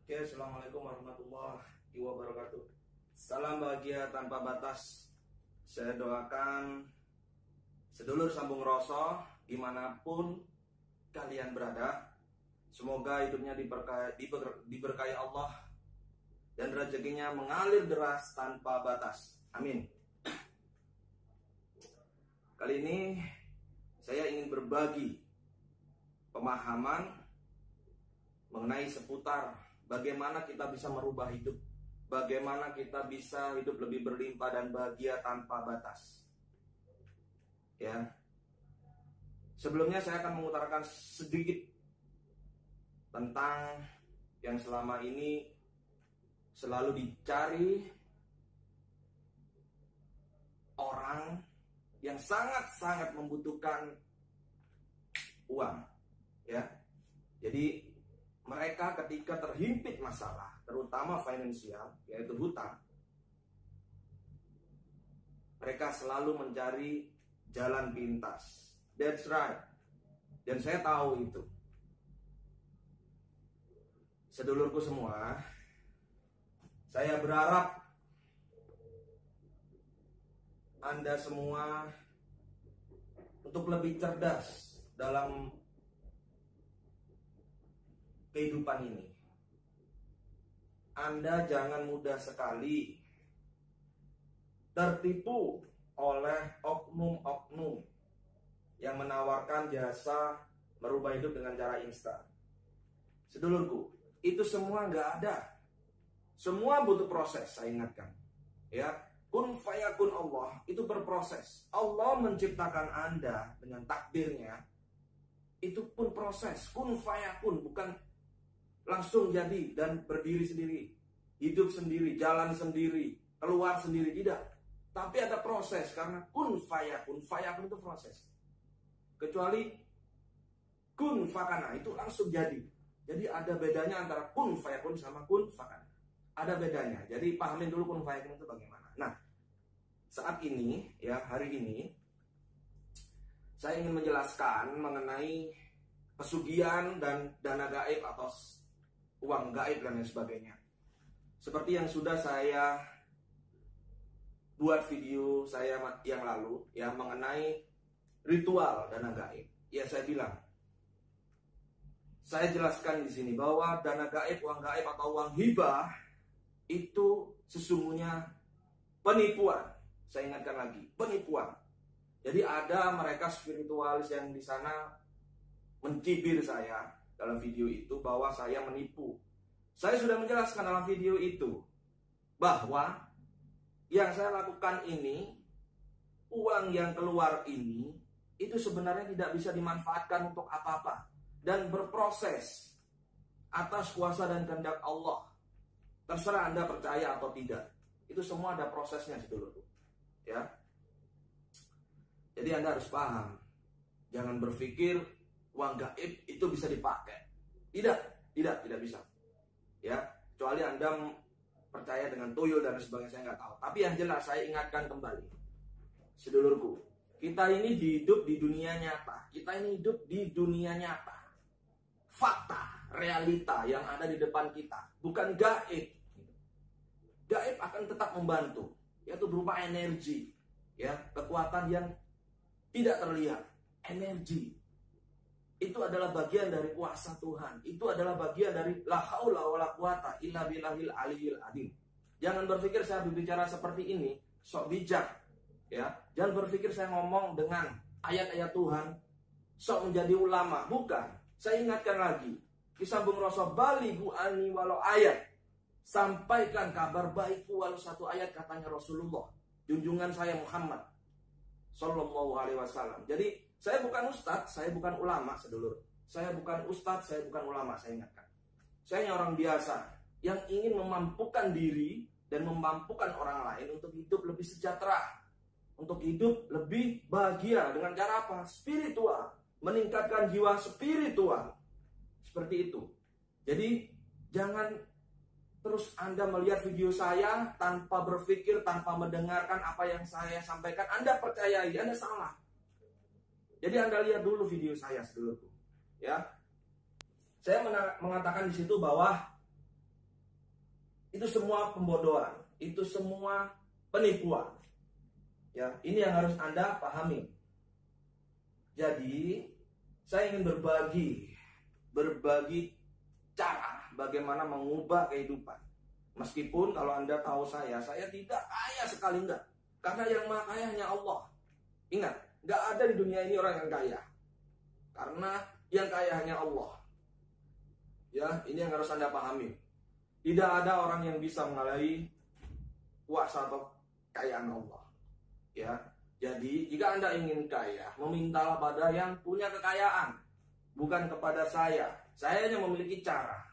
Oke, assalamualaikum warahmatullahi wabarakatuh. Salam bahagia tanpa batas. Saya doakan sedulur sambung rasa dimanapun kalian berada, semoga hidupnya diberkahi Allah dan rezekinya mengalir deras tanpa batas. Amin. Kali ini saya ingin berbagi pemahaman mengenai seputar bagaimana kita bisa merubah hidup, bagaimana kita bisa hidup lebih berlimpah dan bahagia tanpa batas. Ya. Sebelumnya saya akan mengutarakan sedikit tentang yang selama ini selalu dicari orang yang sangat-sangat membutuhkan uang, ya. Jadi mereka ketika terhimpit masalah, terutama finansial, yaitu hutang, mereka selalu mencari jalan pintas. That's right. Dan saya tahu itu. Sedulurku semua, saya berharap Anda semua untuk lebih cerdas dalam kehidupan ini. Anda jangan mudah sekali tertipu oleh oknum-oknum yang menawarkan jasa merubah hidup dengan cara instan. Sedulurku, itu semua nggak ada. Semua butuh proses, saya ingatkan. Ya, kun fayakun Allah itu berproses. Allah menciptakan Anda dengan takdirnya. Itu pun proses, kun fayakun, bukan langsung jadi dan berdiri sendiri, hidup sendiri, jalan sendiri, keluar sendiri, tidak. Tapi ada proses, karena kun fayakun itu proses. Kecuali kun fakana itu langsung jadi. Jadi ada bedanya antara kun fayakun sama kun fakana. Ada bedanya. Jadi pahamin dulu kun fayakun itu bagaimana. Nah, saat ini, ya hari ini, saya ingin menjelaskan mengenai pesugihan dan dana gaib atau uang gaib dan lain sebagainya. Seperti yang sudah saya buat video saya yang lalu, ya, mengenai ritual dana gaib. Ya, saya bilang, saya jelaskan di sini bahwa dana gaib, uang gaib atau uang hibah itu sesungguhnya penipuan. Saya ingatkan lagi, penipuan. Jadi ada mereka spiritualis yang di sana mencibir saya dalam video itu bahwa saya menipu. Saya sudah menjelaskan dalam video itu bahwa yang saya lakukan ini, uang yang keluar ini, itu sebenarnya tidak bisa dimanfaatkan untuk apa-apa dan berproses atas kuasa dan kehendak Allah. Terserah Anda percaya atau tidak. Itu semua ada prosesnya, sedulurku. Ya. Jadi Anda harus paham. Jangan berpikir uang gaib itu bisa dipakai. Tidak bisa. Ya, kecuali Anda percaya dengan tuyul dan sebagainya, saya nggak tahu. Tapi yang jelas saya ingatkan kembali, sedulurku, kita ini hidup di dunia nyata. Kita ini hidup di dunia nyata. Fakta, realita yang ada di depan kita, bukan gaib. Gaib akan tetap membantu, yaitu berupa energi, ya, kekuatan yang tidak terlihat, energi. Itu adalah bagian dari kuasa Tuhan. Itu adalah bagian dari la haula wala quwata illa billahil aliyil azim. Jangan berpikir saya berbicara seperti ini sok bijak, ya. Jangan berpikir saya ngomong dengan ayat-ayat Tuhan sok menjadi ulama, bukan. Saya ingatkan lagi, kisambung rasa balighu ani walau ayat. Sampaikan kabar baikku walau satu ayat, katanya Rasulullah, junjungan saya Muhammad sallallahu alaihi wasallam. Jadi saya bukan ustadz, saya bukan ulama, sedulur. Saya bukan ustadz, saya bukan ulama, saya ingatkan. Saya hanya orang biasa yang ingin memampukan diri dan memampukan orang lain untuk hidup lebih sejahtera, untuk hidup lebih bahagia dengan cara apa? Spiritual, meningkatkan jiwa spiritual. Seperti itu. Jadi jangan terus Anda melihat video saya tanpa berpikir, tanpa mendengarkan apa yang saya sampaikan, Anda percayai, Anda salah. Jadi Anda lihat dulu video saya, sedulurku. Ya, saya mengatakan di situ bahwa Itu semua pembodohan, itu semua penipuan. Ya, ini yang harus Anda pahami. Jadi, saya ingin berbagi cara bagaimana mengubah kehidupan. Meskipun kalau Anda tahu saya tidak kaya sekali, enggak. Karena yang maha kaya hanya Allah. Ingat, enggak ada di dunia ini orang yang kaya. Karena yang kaya hanya Allah. Ya, ini yang harus Anda pahami. Tidak ada orang yang bisa mengalahi kuasa atau kekayaan Allah. Ya, jadi jika Anda ingin kaya, memintalah pada yang punya kekayaan, bukan kepada saya. Saya hanya memiliki cara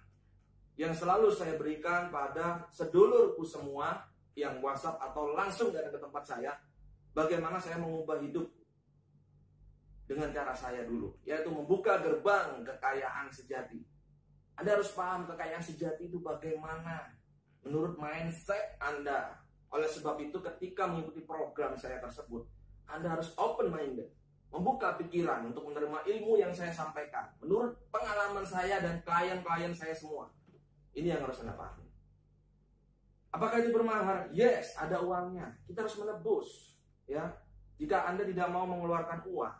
yang selalu saya berikan pada sedulurku semua yang WhatsApp atau langsung datang ke tempat saya. Bagaimana saya mengubah hidup dengan cara saya dulu, yaitu membuka gerbang kekayaan sejati. Anda harus paham kekayaan sejati itu bagaimana menurut mindset Anda. Oleh sebab itu ketika mengikuti program saya tersebut, Anda harus open minded, membuka pikiran untuk menerima ilmu yang saya sampaikan menurut pengalaman saya dan klien-klien saya semua. Ini yang harus Anda pahami. Apakah itu bermahar? Yes, ada uangnya. Kita harus menebus. Ya, jika Anda tidak mau mengeluarkan uang,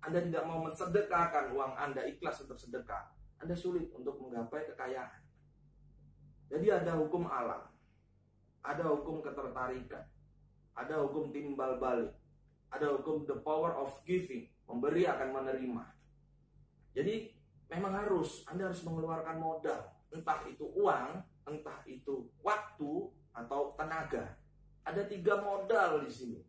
Anda tidak mau mensedekahkan uang Anda, ikhlas untuk sedekah, Anda sulit untuk menggapai kekayaan. Jadi ada hukum alam, ada hukum ketertarikan, ada hukum timbal balik, ada hukum the power of giving, memberi akan menerima. Jadi memang Anda harus mengeluarkan modal, entah itu uang, entah itu waktu atau tenaga. Ada 3 modal di sini.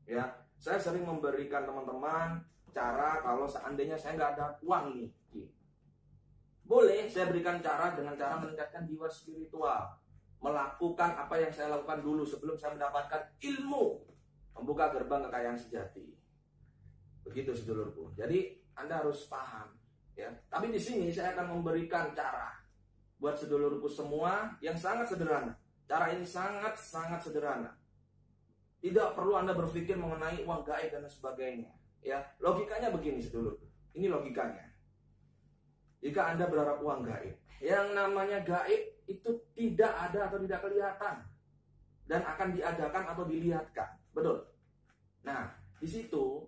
Ya, saya sering memberikan teman-teman cara kalau seandainya saya nggak ada uang nih. Boleh saya berikan cara dengan cara meningkatkan jiwa spiritual, melakukan apa yang saya lakukan dulu sebelum saya mendapatkan ilmu, membuka gerbang kekayaan sejati. Begitu sedulurku. Jadi Anda harus paham, ya. Tapi di sini saya akan memberikan cara buat sedulurku semua yang sangat sederhana. Cara ini sangat sederhana. Tidak perlu Anda berpikir mengenai uang gaib dan sebagainya. Ya, logikanya begini sedulurku. Ini logikanya. Jika Anda berharap uang gaib, yang namanya gaib itu tidak ada atau tidak kelihatan dan akan diadakan atau dilihatkan. Betul. Nah, di situ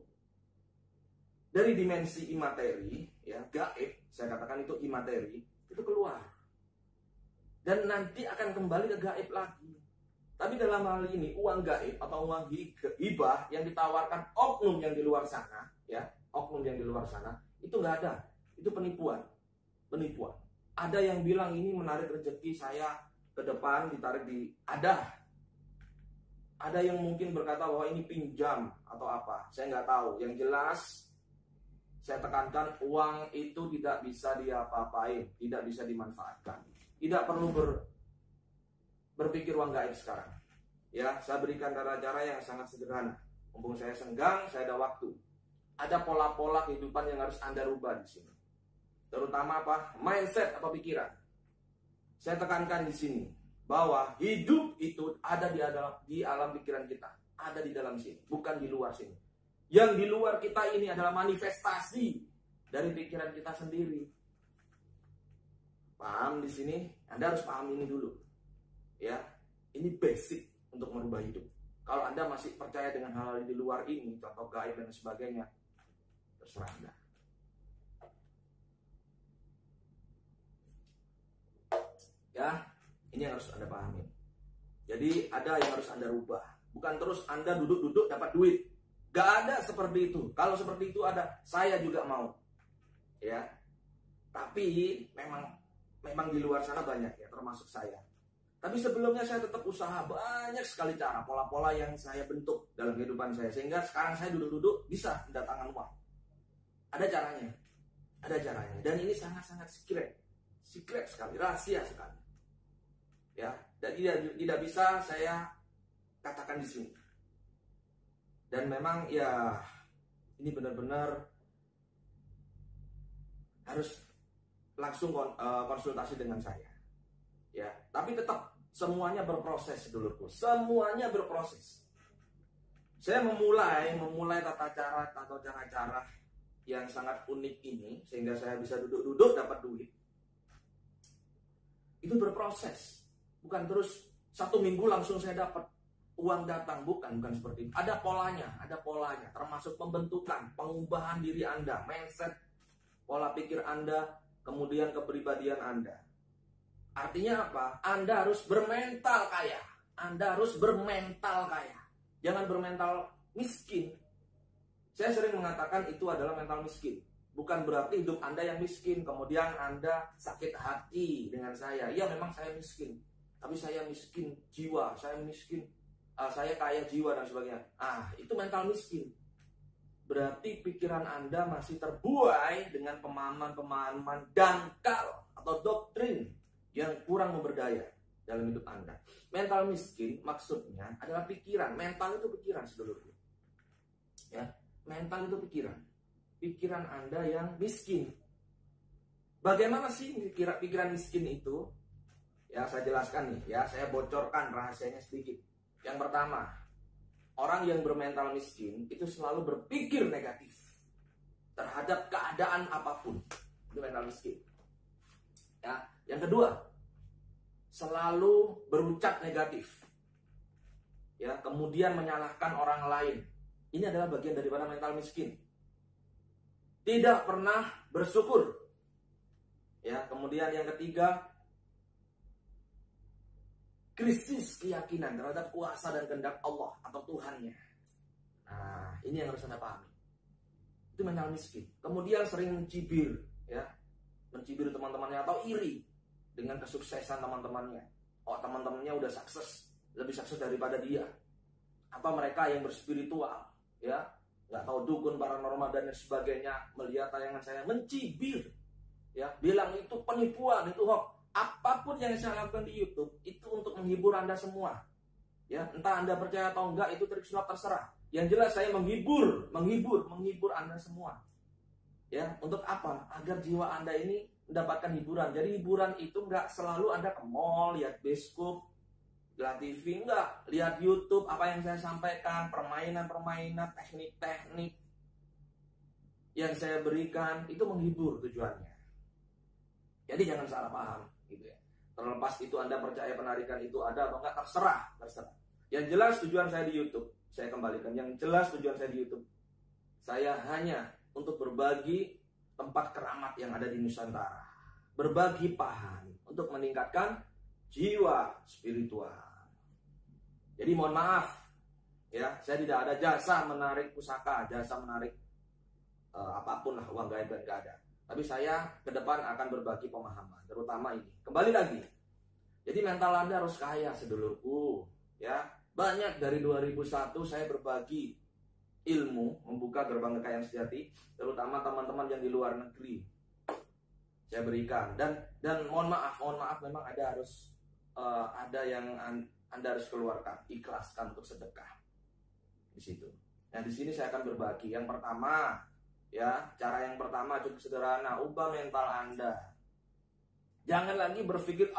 dari dimensi imateri, ya, gaib, saya katakan itu imateri, itu keluar. Dan nanti akan kembali ke gaib lagi. Tapi dalam hal ini uang gaib atau uang hibah yang ditawarkan oknum yang di luar sana, ya, oknum yang di luar sana, itu nggak ada. Itu penipuan. Penipuan. Ada yang bilang ini menarik rezeki saya ke depan, ditarik di ada yang mungkin berkata bahwa ini pinjam atau apa, saya nggak tahu. Yang jelas saya tekankan uang itu tidak bisa diapa-apain, tidak bisa dimanfaatkan. Tidak perlu berpikir uang gaib sekarang. Ya, saya berikan cara-cara yang sangat sederhana. Mumpung saya senggang, saya ada waktu. Ada pola-pola kehidupan yang harus Anda rubah di sini. Terutama apa? Mindset atau pikiran. Saya tekankan di sini bahwa hidup itu ada di alam pikiran kita, ada di dalam sini, bukan di luar sini. Yang di luar kita ini adalah manifestasi dari pikiran kita sendiri. Paham di sini? Anda harus paham ini dulu. Ya, ini basic untuk merubah hidup. Kalau Anda masih percaya dengan hal-hal di luar ini, contoh gaib dan sebagainya, terserah Anda. Ya, ini yang harus Anda pahami. Jadi ada yang harus Anda rubah. Bukan terus Anda duduk-duduk dapat duit. Gak ada seperti itu. Kalau seperti itu ada, saya juga mau. Ya. Tapi memang di luar sana banyak ya, termasuk saya. Tapi sebelumnya saya tetap usaha banyak sekali cara, pola-pola yang saya bentuk dalam kehidupan saya. Sehingga sekarang saya duduk-duduk bisa mendatangkan uang. Ada caranya. Ada caranya. Dan ini sangat-sangat secret. Secret sekali, rahasia sekali. Ya, dan tidak bisa saya katakan di sini. Dan memang ya ini benar-benar harus langsung konsultasi dengan saya. Ya, tapi tetap semuanya berproses dulurku. Semuanya berproses. Saya memulai tata cara atau cara-cara yang sangat unik ini sehingga saya bisa duduk-duduk dapat duit. Itu berproses. Bukan terus 1 minggu langsung saya dapat uang datang, bukan seperti itu. Ada polanya, termasuk pembentukan, pengubahan diri Anda, mindset, pola pikir Anda, kemudian kepribadian Anda. Artinya apa? Anda harus bermental kaya. Jangan bermental miskin. Saya sering mengatakan itu adalah mental miskin. Bukan berarti hidup Anda yang miskin, kemudian Anda sakit hati dengan saya. Iya, memang saya miskin, tapi saya miskin jiwa, saya kaya jiwa dan sebagainya. Itu mental miskin. Berarti pikiran Anda masih terbuai dengan pemahaman-pemahaman dangkal atau doktrin yang kurang memberdaya dalam hidup Anda. Mental miskin maksudnya adalah pikiran. Mental itu pikiran, saudaraku. Ya, mental itu pikiran. Pikiran Anda yang miskin. Bagaimana sih pikiran miskin itu? Ya, saya jelaskan nih, ya, saya bocorkan rahasianya sedikit. Yang pertama, orang yang bermental miskin itu selalu berpikir negatif terhadap keadaan apapun. Itu mental miskin. Ya, yang kedua, selalu berucap negatif. Ya, kemudian menyalahkan orang lain. Ini adalah bagian daripada mental miskin. Tidak pernah bersyukur. Ya, kemudian yang ketiga, krisis keyakinan terhadap kuasa dan kehendak Allah atau Tuhannya. Ini yang harus Anda pahami. Itu mental miskin. Kemudian sering mencibir, ya, mencibir teman-temannya atau iri dengan kesuksesan teman-temannya. Teman-temannya udah sukses, lebih sukses daripada dia. Apa mereka yang berspiritual, ya, nggak tahu dukun, paranormal dan sebagainya, melihat tayangan saya mencibir, ya, bilang itu penipuan, itu hoax. Apapun yang saya lakukan di YouTube itu untuk menghibur Anda semua, ya, entah Anda percaya atau enggak, itu trik sulap terserah. Yang jelas saya menghibur Anda semua, ya, untuk apa? Agar jiwa Anda ini mendapatkan hiburan. Jadi hiburan itu nggak selalu Anda ke mall, lihat bioskop, lihat TV, enggak, lihat YouTube, apa yang saya sampaikan, permainan-permainan, teknik-teknik yang saya berikan itu menghibur tujuannya. Jadi jangan salah paham, gitu ya. Terlepas itu Anda percaya penarikan itu ada atau enggak, terserah. Yang jelas tujuan saya di YouTube, saya kembalikan. Yang jelas tujuan saya di YouTube, saya hanya untuk berbagi tempat keramat yang ada di Nusantara, berbagi paham untuk meningkatkan jiwa spiritual. Jadi mohon maaf, ya, saya tidak ada jasa menarik pusaka, jasa menarik apapun lah, uang gaib dan gak ada. Tapi saya ke depan akan berbagi pemahaman, terutama ini. Kembali lagi, jadi mental Anda harus kaya, sedulurku, ya. Banyak dari 2001 saya berbagi ilmu, membuka gerbang kekayaan sejati, terutama teman-teman yang di luar negeri. Saya berikan dan mohon maaf memang ada yang Anda harus keluarkan, ikhlaskan untuk sedekah di situ. Nah, di sini saya akan berbagi. Yang pertama, ya, cara yang pertama cukup sederhana, ubah mental Anda. Jangan lagi berpikir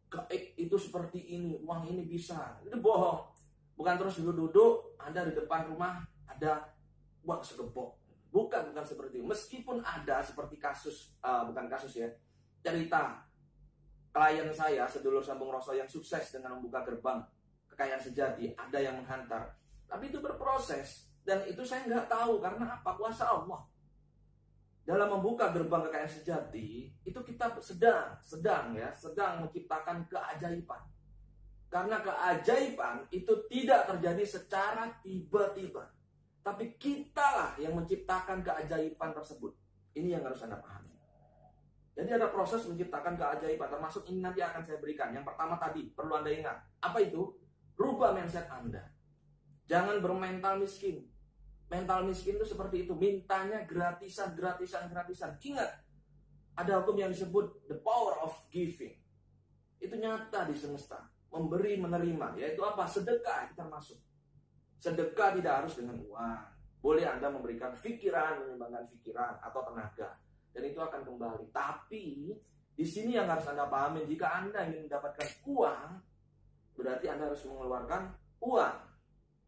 gaib itu seperti ini, uang ini bisa. Itu bohong. Bukan terus duduk-duduk Anda di depan rumah ada uang segepok. Bukan seperti itu. Meskipun ada seperti cerita klien saya, sedulur sambung rasa yang sukses dengan membuka gerbang kekayaan sejati, ada yang menghantar. Tapi itu berproses, dan itu saya nggak tahu karena apa? Kuasa Allah. Dalam membuka gerbang kekayaan sejati, itu kita sedang menciptakan keajaiban. Karena keajaiban itu tidak terjadi secara tiba-tiba, tapi kitalah yang menciptakan keajaiban tersebut. Ini yang harus Anda pahami. Jadi ada proses menciptakan keajaiban, termasuk ini nanti akan saya berikan. Yang pertama tadi, perlu Anda ingat. Apa itu? Rubah mindset Anda. Jangan bermental miskin. Mental miskin itu seperti itu. Mintanya gratisan. Ingat, ada hukum yang disebut the power of giving. Itu nyata di semesta. Memberi, menerima. Yaitu apa? Sedekah kita masuk. Sedekah tidak harus dengan uang. Boleh Anda memberikan pikiran, menyumbangkan pikiran atau tenaga. Dan itu akan kembali. Tapi di sini yang harus Anda pahami, jika Anda ingin mendapatkan uang, berarti Anda harus mengeluarkan uang.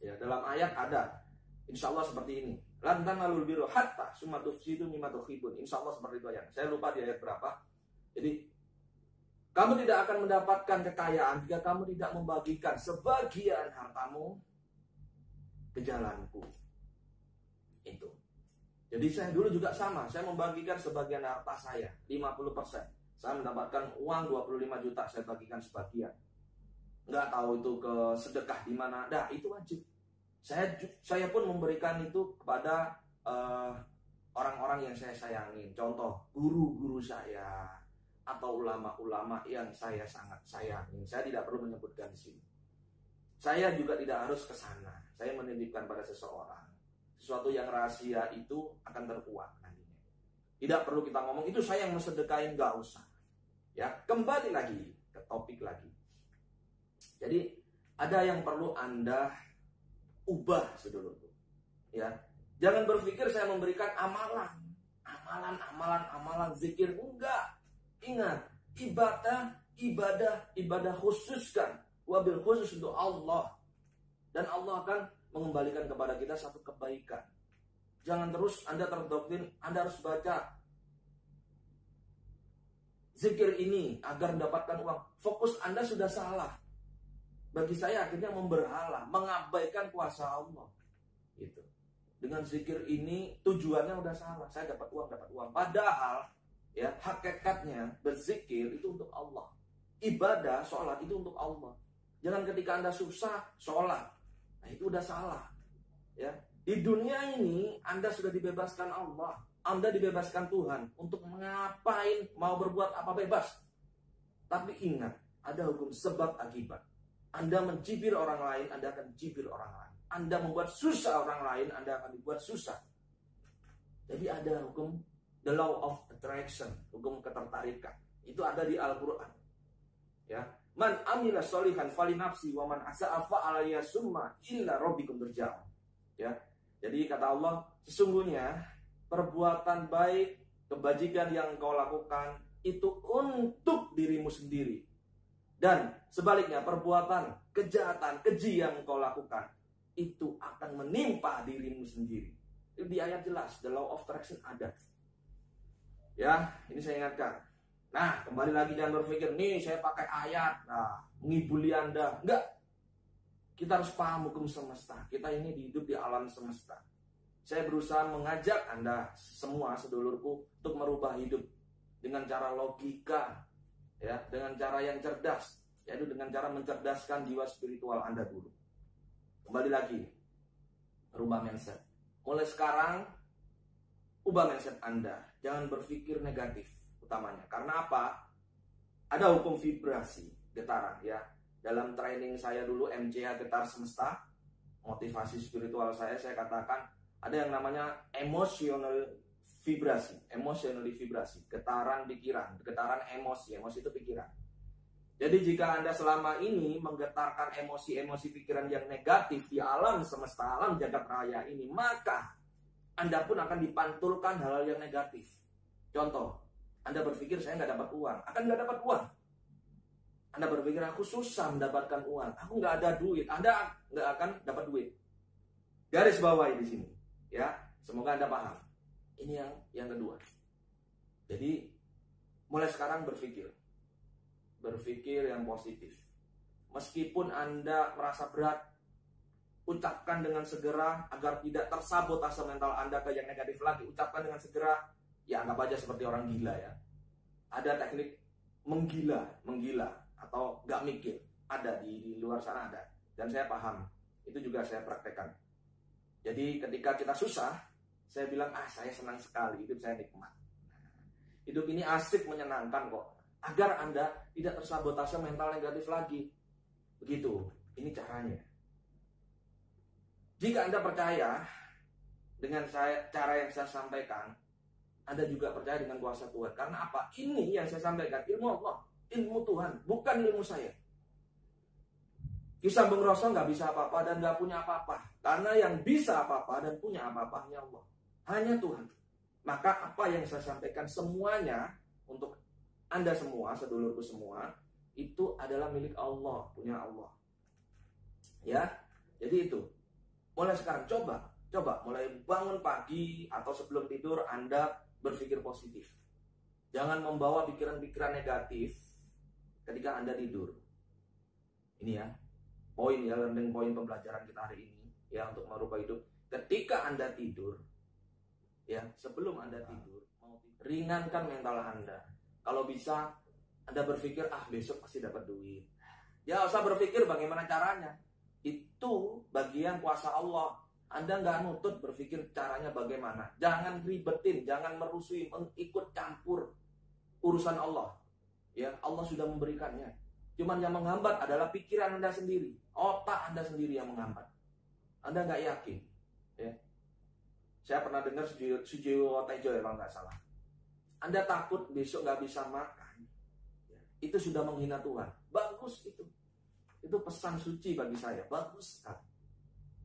Ya, dalam ayat ada, insya Allah seperti ini. Lan tanalul birra hatta summa tufsidu mimma tuhibbun. Insya Allah seperti itu ayat. Saya lupa di ayat berapa. Jadi Kamu tidak akan mendapatkan kekayaan jika kamu tidak membagikan sebagian hartamu ke jalanku. Itu. Jadi saya dulu juga sama, saya membagikan sebagian harta saya, 50%. Saya mendapatkan uang 25 juta, saya bagikan sebagian. Nggak tahu itu ke sedekah di mana, dah itu wajib. Saya pun memberikan itu kepada orang-orang yang saya sayangin. Contoh, guru-guru saya atau ulama-ulama yang saya sangat sayangin. Saya tidak perlu menyebutkan di sini. Saya juga tidak harus ke sana. Saya menitipkan pada seseorang. Sesuatu yang rahasia itu akan terkuak nantinya. Tidak perlu kita ngomong itu saya yang mensedekahin, nggak usah. Ya, kembali lagi ke topik lagi. Jadi ada yang perlu Anda ubah, saudaraku. Ya, jangan berpikir saya memberikan amalan zikir, enggak. Ingat, ibadah khususkan, wabil khusus untuk Allah. Dan Allah akan mengembalikan kepada kita satu kebaikan. Jangan terus Anda terdoktrin, Anda harus baca zikir ini agar mendapatkan uang. Fokus Anda sudah salah. Bagi saya akhirnya memberhala, mengabaikan kuasa Allah. Gitu. Dengan zikir ini tujuannya udah salah. Saya dapat uang. Padahal ya, hakikatnya berzikir itu untuk Allah. Ibadah, sholat itu untuk Allah. Jangan ketika Anda susah, sholat. Nah, itu udah salah. Ya, di dunia ini Anda sudah dibebaskan Allah. Anda dibebaskan Tuhan untuk ngapain, mau berbuat apa bebas. Tapi ingat, ada hukum sebab akibat. Anda mencibir orang lain, Anda akan dicibir orang lain. Anda membuat susah orang lain, Anda akan dibuat susah. Jadi ada hukum the law of attraction, hukum ketertarikan. Itu ada di Al-Quran. Ya, man amila sholihan falinafsi wa man asa'a fa'alayya summa illa rabbikum turja'un. Ya, jadi kata Allah, sesungguhnya perbuatan baik, kebajikan yang kau lakukan itu untuk dirimu sendiri. Dan sebaliknya perbuatan kejahatan, keji yang kau lakukan itu akan menimpa dirimu sendiri. Itu di ayat jelas, the law of attraction ada. Ya, ini saya ingatkan. Nah, kembali lagi jangan berpikir, nih saya pakai ayat, nah, mengibuli Anda. Enggak. Kita harus paham hukum semesta. Kita ini hidup di alam semesta. Saya berusaha mengajak Anda semua, sedulurku, untuk merubah hidup dengan cara logika, ya, dengan cara yang cerdas, yaitu dengan cara mencerdaskan jiwa spiritual Anda dulu. Kembali lagi, rubah mindset. Mulai sekarang, ubah mindset Anda. Jangan berpikir negatif utamanya. Karena apa? Ada hukum vibrasi, getaran, ya. Dalam training saya dulu MCH Getar Semesta, motivasi spiritual saya katakan ada yang namanya emotional vibrasi, getaran pikiran, getaran emosi itu pikiran. Jadi jika Anda selama ini menggetarkan emosi pikiran yang negatif di alam semesta, alam jagat raya ini, maka Anda pun akan dipantulkan hal-hal yang negatif. Contoh, Anda berpikir saya nggak dapat uang, akan nggak dapat uang. Anda berpikir aku susah mendapatkan uang, aku nggak ada duit, Anda nggak akan dapat duit. Garis bawahi di sini, ya. Semoga Anda paham. Ini yang kedua. Jadi mulai sekarang berpikir yang positif. Meskipun Anda merasa berat, ucapkan dengan segera agar tidak tersabotase mental Anda ke yang negatif lagi. Ucapkan dengan segera, ya anggap aja seperti orang gila ya. Ada teknik menggila atau gak mikir. Ada di luar sana ada. Dan saya paham. Itu juga saya praktekkan. Jadi ketika kita susah, saya bilang, saya senang sekali, hidup saya nikmat. Hidup ini asik, menyenangkan kok. Agar Anda tidak tersabotase mental negatif lagi. Begitu, ini caranya. Jika Anda percaya dengan cara yang saya sampaikan, Anda juga percaya dengan kuasa Tuhan. Karena apa? Ini yang saya sampaikan, ilmu Allah, ilmu Tuhan, bukan ilmu saya. Kisah Bung Rosso nggak bisa apa-apa dan nggak punya apa-apa. Karena yang bisa apa-apa dan punya apa-apa hanya Allah. Hanya Tuhan. Maka apa yang saya sampaikan semuanya untuk Anda semua, sedulurku semua, itu adalah milik Allah, punya Allah. Ya, jadi itu. Mulai sekarang coba mulai bangun pagi atau sebelum tidur Anda berpikir positif. Jangan membawa pikiran-pikiran negatif ketika Anda tidur. Ini ya, poin ya, learning point pembelajaran kita hari ini ya untuk merubah hidup. Ketika Anda tidur, ya sebelum Anda tidur, ringankan mental Anda. Kalau bisa Anda berpikir, besok pasti dapat duit. Ya usah berpikir bagaimana caranya. Itu bagian kuasa Allah. Anda nggak nutut berpikir caranya bagaimana. Jangan ribetin, jangan merusui, ikut campur urusan Allah. Ya, Allah sudah memberikannya. Cuman yang menghambat adalah pikiran Anda sendiri, otak Anda sendiri yang menghambat. Anda nggak yakin. Ya. Saya pernah dengar Sujiwo Tejo ya kalau nggak salah. Anda takut besok nggak bisa makan. Ya. Itu sudah menghina Tuhan. Bagus itu. Itu pesan suci bagi saya. Bagus kan?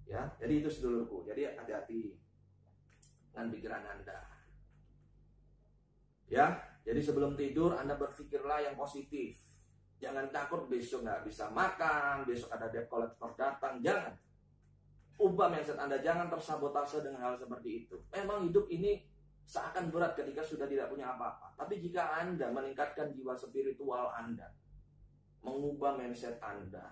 Ya, jadi itu sedulurku. Jadi hati-hati dengan pikiran Anda. Ya, jadi sebelum tidur Anda berpikirlah yang positif. Jangan takut besok nggak bisa makan, besok ada debt collector datang. Jangan. Ubah mindset Anda, jangan tersabotase dengan hal seperti itu. Memang hidup ini seakan berat ketika sudah tidak punya apa-apa. Tapi jika Anda meningkatkan jiwa spiritual Anda, mengubah mindset Anda,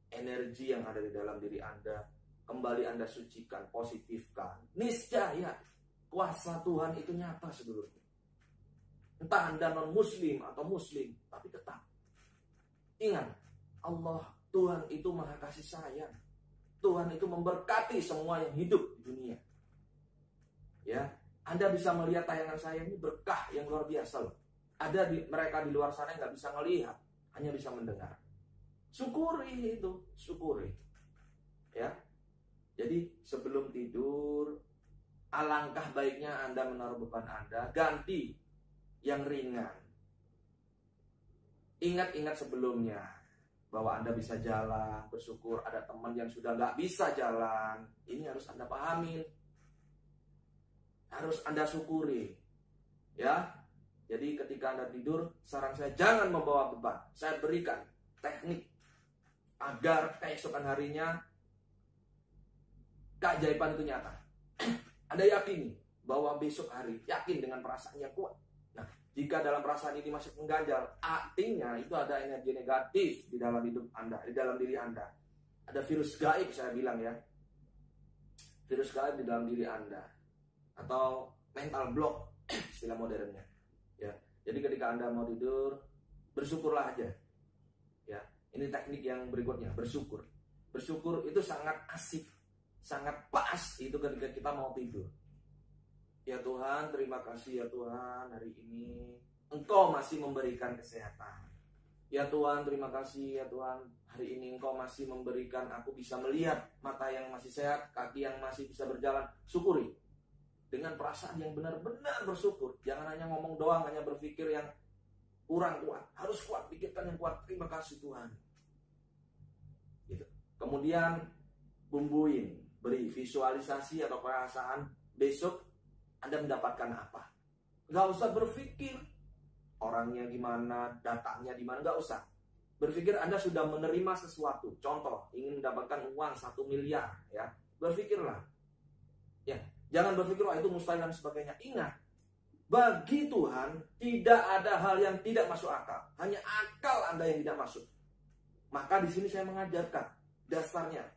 energi yang ada di dalam diri Anda, kembali Anda sucikan, positifkan. Niscaya kuasa Tuhan itu nyata sedulurku. Entah Anda non-muslim atau muslim, tapi tetap ingat, Allah, Tuhan itu maha kasih sayang. Tuhan itu memberkati semua yang hidup di dunia. Ya, Anda bisa melihat tayangan saya ini berkah yang luar biasa loh. Ada mereka di luar sana yang nggak bisa melihat, hanya bisa mendengar. Syukuri itu, syukuri. Ya, jadi sebelum tidur, alangkah baiknya Anda menaruh beban Anda, ganti yang ringan. Ingat-ingat sebelumnya bahwa Anda bisa jalan, bersyukur ada teman yang sudah nggak bisa jalan. Ini harus Anda pahamin, harus Anda syukuri. Ya, jadi ketika Anda tidur, saran saya jangan membawa beban. Saya berikan teknik agar keesokan harinya keajaiban itu nyata. Anda yakini bahwa besok hari, yakin dengan perasaan yang kuat. Nah, jika dalam perasaan ini masih mengganjal, artinya itu ada energi negatif di dalam hidup Anda, di dalam diri Anda. Ada virus gaib, saya bilang ya. Virus gaib di dalam diri Anda. Atau mental block, istilah modernnya. Ya. Jadi ketika Anda mau tidur, bersyukurlah aja. Ya. Ini teknik yang berikutnya, bersyukur. Bersyukur itu sangat asik, sangat pas itu ketika kita mau tidur. Ya Tuhan, terima kasih ya Tuhan, hari ini Engkau masih memberikan kesehatan. Ya Tuhan, terima kasih ya Tuhan, hari ini Engkau masih memberikan aku bisa melihat, mata yang masih sehat, kaki yang masih bisa berjalan. Syukuri dengan perasaan yang benar-benar bersyukur. Jangan hanya ngomong doang, hanya berpikir yang kurang kuat. Harus kuat, pikirkan yang kuat. Terima kasih Tuhan. Gitu. Kemudian bumbuin, beri visualisasi atau perasaan besok Anda mendapatkan apa. Gak usah berpikir orangnya gimana, datangnya di mana, gak usah. Berpikir Anda sudah menerima sesuatu. Contoh, ingin mendapatkan uang 1 miliar, ya. Berpikirlah. Ya, jangan berpikir itu mustahil dan sebagainya. Ingat, bagi Tuhan tidak ada hal yang tidak masuk akal. Hanya akal Anda yang tidak masuk. Maka di sini saya mengajarkan dasarnya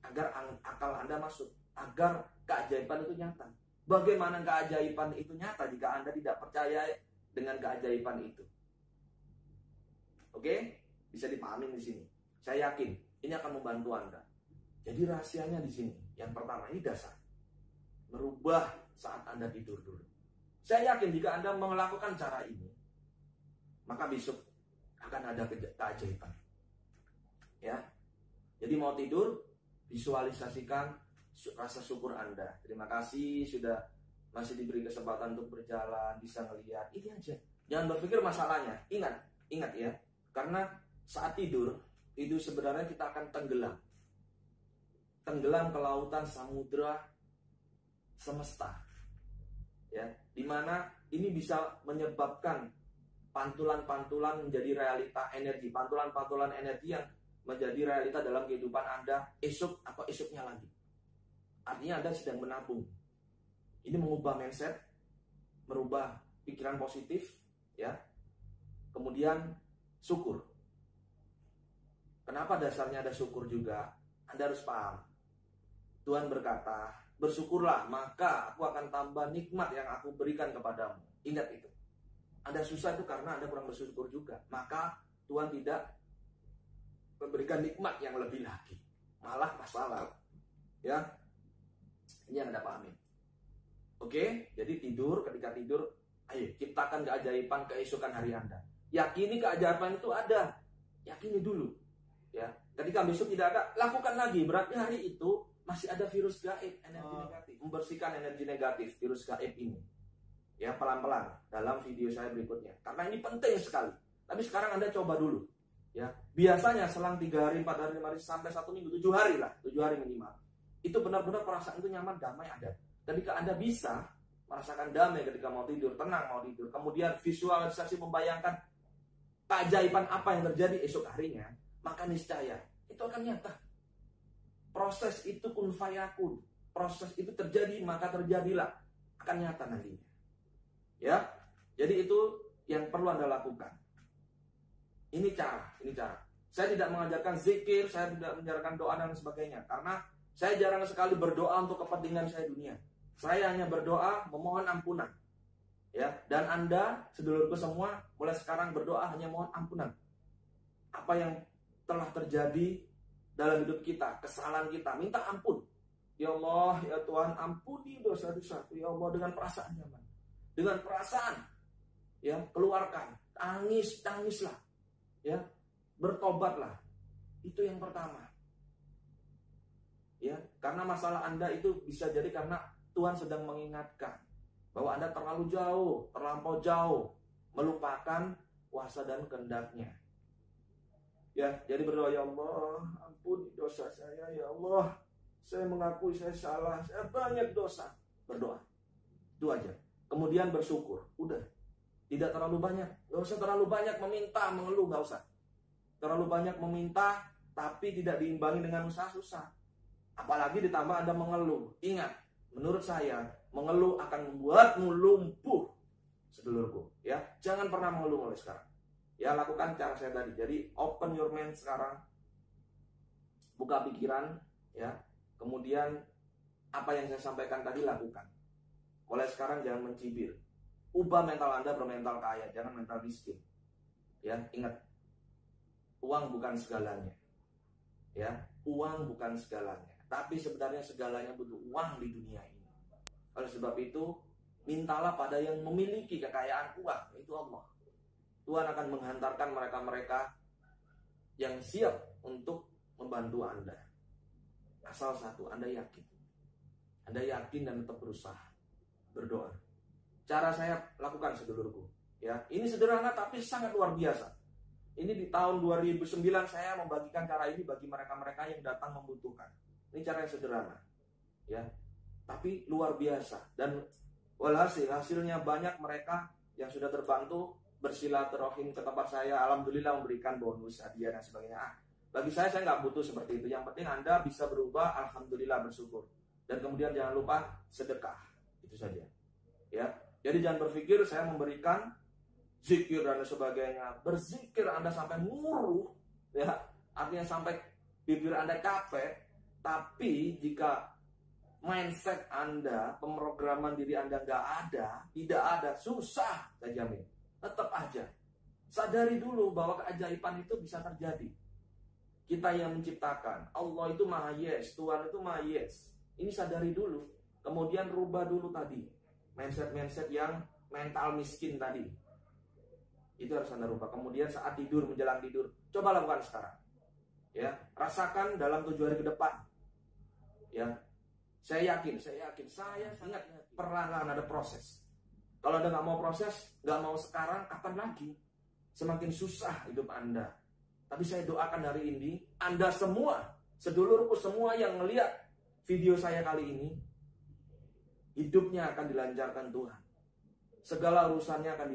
agar akal Anda masuk, agar keajaiban itu nyata. Bagaimana keajaiban itu nyata jika Anda tidak percaya dengan keajaiban itu? Oke? Bisa dipahami di sini. Saya yakin ini akan membantu Anda. Jadi rahasianya di sini. Yang pertama, ini dasar. Merubah saat Anda tidur dulu. Saya yakin jika Anda melakukan cara ini, maka besok akan ada keajaiban. Ya. Jadi mau tidur, visualisasikan rasa syukur Anda. Terima kasih sudah masih diberi kesempatan untuk berjalan, bisa melihat. Ini aja. Jangan berpikir masalahnya. Ingat ya. Karena saat tidur itu sebenarnya kita akan tenggelam. Tenggelam ke lautan samudra semesta. Ya, dimana ini bisa menyebabkan pantulan-pantulan menjadi realita energi, pantulan-pantulan energi yang menjadi realita dalam kehidupan Anda esok atau esoknya lagi. Artinya Anda sedang menabung. Ini mengubah mindset, merubah pikiran positif, ya. Kemudian syukur. Kenapa dasarnya ada syukur juga? Anda harus paham. Tuhan berkata, bersyukurlah, maka aku akan tambah nikmat yang aku berikan kepadamu. Ingat itu. Anda susah itu karena Anda kurang bersyukur juga. Maka Tuhan tidak memberikan nikmat yang lebih lagi. Malah masalah. Ya, ini yang Anda pahami. Oke, jadi tidur, ketika tidur, ayo ciptakan keajaiban keesokan hari Anda. Yakini keajaiban itu ada. Yakini dulu. Ya, ketika besok tidak ada, lakukan lagi. Berarti hari itu masih ada virus gaib, energi negatif. Membersihkan energi negatif, virus gaib ini. Ya, pelan-pelan dalam video saya berikutnya. Karena ini penting sekali. Tapi sekarang Anda coba dulu. Ya, biasanya selang 3 hari, 4 hari, 5 hari, sampai 1 minggu, 7 hari lah. 7 hari minimal. Itu benar-benar perasaan itu nyaman, damai ada. Ketika Anda bisa merasakan damai ketika mau tidur, tenang mau tidur. Kemudian visualisasi membayangkan keajaiban apa yang terjadi esok harinya. Maka niscaya itu akan nyata. Proses itu kun fayakun. Proses itu terjadi, maka terjadilah. Akan nyata nantinya. Ya, jadi itu yang perlu Anda lakukan. Ini cara. Saya tidak mengajarkan zikir, saya tidak mengajarkan doa dan sebagainya. Karena saya jarang sekali berdoa untuk kepentingan saya dunia. Saya hanya berdoa memohon ampunan. Ya, dan Anda, sedulurku semua, mulai sekarang berdoa hanya mohon ampunan. Apa yang telah terjadi dalam hidup kita, kesalahan kita, minta ampun. Ya Allah, ya Tuhan, ampuni dosa-dosaku. Ya Allah, dengan perasaan nyaman. Dengan perasaan, ya, keluarkan, tangislah, ya, bertobatlah. Itu yang pertama. Ya, karena masalah Anda itu bisa jadi karena Tuhan sedang mengingatkan bahwa Anda terlalu jauh, terlampau jauh melupakan kuasa dan kehendak-Nya. Ya, jadi berdoa, ya Allah, ampuni dosa saya, ya Allah. Saya mengakui saya salah, saya banyak dosa. Berdoa. Itu aja. Kemudian bersyukur. Udah. Tidak terlalu banyak. Gak usah terlalu banyak meminta, mengeluh. Gak usah. Terlalu banyak meminta, tapi tidak diimbangi dengan usaha susah. Apalagi ditambah Anda mengeluh. Ingat, menurut saya, mengeluh akan membuatmu lumpuh. Sedulurku. Ya, jangan pernah mengeluh mulai sekarang. Ya, lakukan cara saya tadi. Jadi, open your mind sekarang. Buka pikiran. Ya. Kemudian, apa yang saya sampaikan tadi lakukan. Mulai sekarang jangan mencibir. Ubah mental Anda bermental kaya, jangan mental miskin. Ya, ingat. Uang bukan segalanya. Ya, uang bukan segalanya. Tapi sebenarnya segalanya butuh uang di dunia ini. Oleh sebab itu, mintalah pada yang memiliki kekayaan uang, itu Allah. Tuhan akan menghantarkan mereka-mereka yang siap untuk membantu Anda. Asal satu, Anda yakin. Anda yakin dan tetap berusaha. Berdoa. Cara saya lakukan, sedulurku. Ya, ini sederhana tapi sangat luar biasa. Ini di tahun 2009 saya membagikan cara ini bagi mereka-mereka yang datang membutuhkan. Ini cara yang sederhana. Ya. Tapi luar biasa. Dan hasilnya banyak mereka yang sudah terbantu bersilaturahim ke tempat saya. Alhamdulillah memberikan bonus, hadiah dan sebagainya. Bagi saya nggak butuh seperti itu. Yang penting Anda bisa berubah, alhamdulillah, bersyukur. Dan kemudian jangan lupa sedekah. Itu saja. Ya. Jadi jangan berpikir saya memberikan zikir dan sebagainya. Berzikir Anda sampai muruh, ya, artinya sampai bibir Anda capek. Tapi jika mindset Anda, pemrograman diri Anda nggak ada, tidak ada, susah, saya jamin. Tetap aja. Sadari dulu bahwa keajaiban itu bisa terjadi. Kita yang menciptakan. Allah itu Maha Yes, Tuhan itu Maha Yes. Ini sadari dulu. Kemudian rubah dulu tadi. Mindset-mindset yang mental miskin tadi. Itu harus Anda rubah. Kemudian saat tidur, menjelang tidur, coba lakukan sekarang. Ya, rasakan dalam 7 hari ke depan. Ya, saya yakin, saya ingat, perlahan ada proses. Kalau Anda nggak mau proses, nggak mau sekarang, kapan lagi? Semakin susah hidup Anda. Tapi saya doakan hari ini, Anda semua, sedulurku semua yang melihat video saya kali ini, hidupnya akan dilancarkan Tuhan. Segala urusannya akan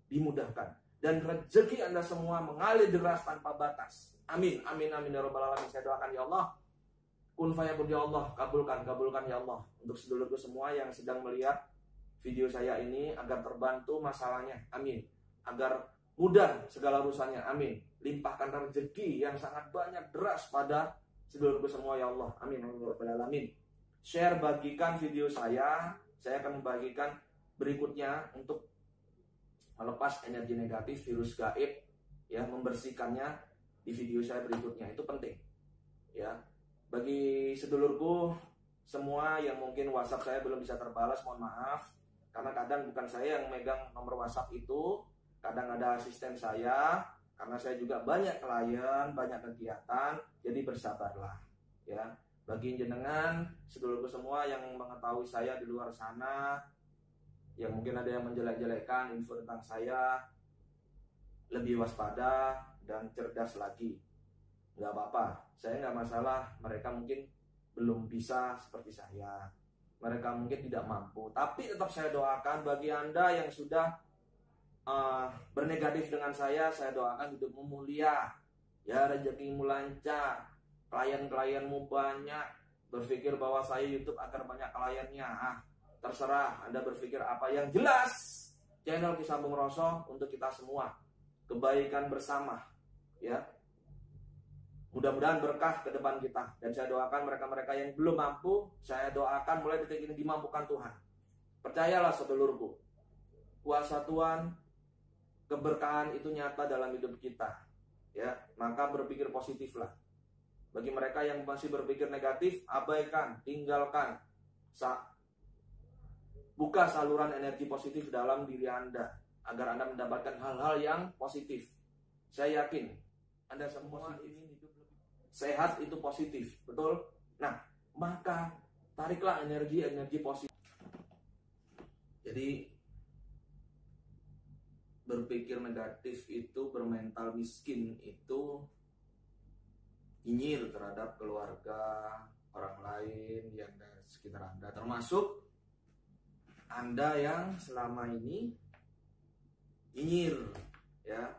dimudahkan. Dan rezeki Anda semua mengalir deras tanpa batas. Amin, amin, amin ya rabbal alamin. Saya doakan ya Allah, kun fayakun ya Allah, kabulkan ya Allah. Untuk sedulurku semua yang sedang melihat video saya ini, agar terbantu masalahnya, amin. Agar mudah segala urusannya, amin. Limpahkan rezeki yang sangat banyak deras pada sedulurku semua ya Allah, amin, amin. Share, bagikan video saya akan membagikan berikutnya untuk melepas energi negatif, virus gaib, ya, membersihkannya di video saya berikutnya. Itu penting, ya. Bagi sedulurku semua yang mungkin WhatsApp saya belum bisa terbalas, mohon maaf, karena kadang bukan saya yang megang nomor WhatsApp itu, kadang ada asisten saya, karena saya juga banyak klien, banyak kegiatan, jadi bersabarlah, ya. Bagi jenengan, sedulurku semua yang mengetahui saya di luar sana, yang mungkin ada yang menjelek-jelekkan info tentang saya, lebih waspada dan cerdas lagi. Nggak apa-apa, saya nggak masalah. Mereka mungkin belum bisa seperti saya, mereka mungkin tidak mampu, tapi tetap saya doakan bagi Anda yang sudah bernegatif dengan saya doakan hidupmu mulia, ya, rezekimu lancar, klien-klienmu banyak. Berpikir bahwa saya YouTube agar banyak kliennya, terserah Anda berpikir apa. Yang jelas channel Ki Sambung Roso untuk kita semua, kebaikan bersama, ya. Mudah-mudahan berkah ke depan kita. Dan saya doakan mereka-mereka yang belum mampu, saya doakan mulai detik ini dimampukan Tuhan. Percayalah sedulurku, kuasa Tuhan, keberkahan itu nyata dalam hidup kita, ya. Maka berpikir positiflah. Bagi mereka yang masih berpikir negatif, abaikan, tinggalkan. Buka saluran energi positif dalam diri Anda, agar Anda mendapatkan hal-hal yang positif. Saya yakin Anda semua ini hidup lebih sehat, itu positif, betul? Nah, maka tariklah energi positif. Jadi berpikir negatif itu, bermental miskin itu nyinyir terhadap keluarga, orang lain yang dari sekitar Anda, termasuk Anda yang selama ini nyinyir, ya,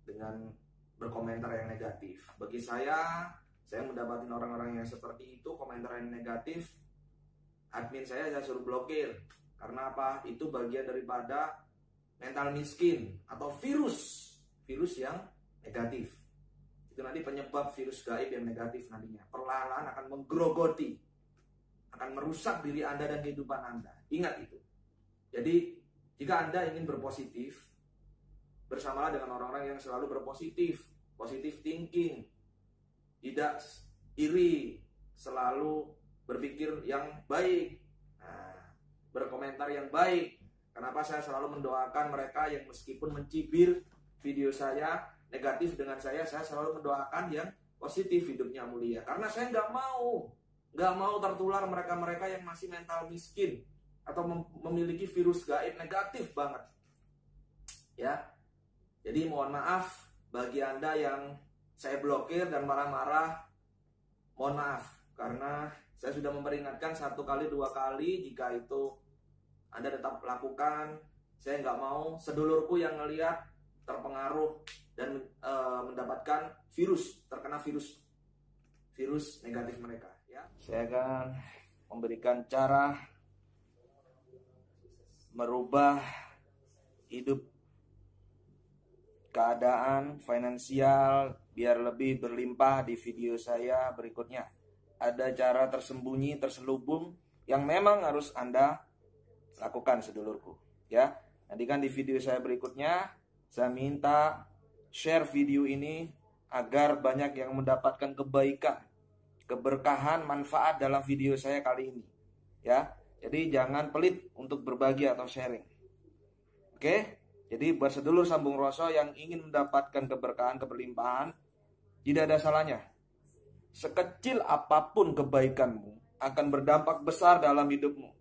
dengan berkomentar yang negatif. Bagi saya mendapatkan orang-orang yang seperti itu, komentar yang negatif, admin saya suruh blokir. Karena apa? Itu bagian daripada mental miskin atau virus yang negatif. Itu nanti penyebab virus gaib yang negatif nantinya. Perlahan-lahan akan menggerogoti, akan merusak diri Anda dan kehidupan Anda. Ingat itu. Jadi, jika Anda ingin berpositif, bersamalah dengan orang-orang yang selalu berpositif, positive thinking, tidak iri, selalu berpikir yang baik, berkomentar yang baik. Kenapa saya selalu mendoakan mereka yang meskipun mencibir video saya negatif dengan saya selalu mendoakan yang positif, hidupnya mulia. Karena saya nggak mau tertular mereka-mereka yang masih mental miskin atau memiliki virus gaib negatif banget, ya. Jadi mohon maaf bagi Anda yang saya blokir dan marah-marah, mohon maaf, karena saya sudah memperingatkan 1 kali 2 kali. Jika itu Anda tetap lakukan, saya nggak mau sedulurku yang ngelihat terpengaruh dan mendapatkan terkena virus negatif mereka, ya. Saya akan memberikan cara merubah hidup, keadaan finansial biar lebih berlimpah di video saya berikutnya. Ada cara tersembunyi, terselubung yang memang harus Anda lakukan, sedulurku, ya. Nantikan di video saya berikutnya. Saya minta share video ini agar banyak yang mendapatkan kebaikan, keberkahan, manfaat dalam video saya kali ini, ya. Jadi jangan pelit untuk berbagi atau sharing. Oke? Jadi buat sedulur Sambung Roso yang ingin mendapatkan keberkahan, keberlimpahan, tidak ada salahnya. Sekecil apapun kebaikanmu akan berdampak besar dalam hidupmu.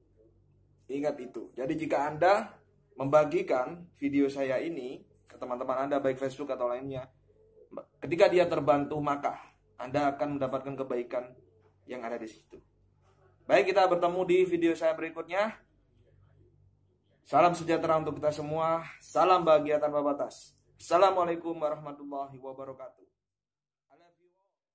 Ingat itu. Jadi jika Anda membagikan video saya ini ke teman-teman Anda, baik Facebook atau lainnya, ketika dia terbantu, maka Anda akan mendapatkan kebaikan yang ada di situ. Baik, kita bertemu di video saya berikutnya. Salam sejahtera untuk kita semua. Salam bahagia tanpa batas. Assalamualaikum warahmatullahi wabarakatuh.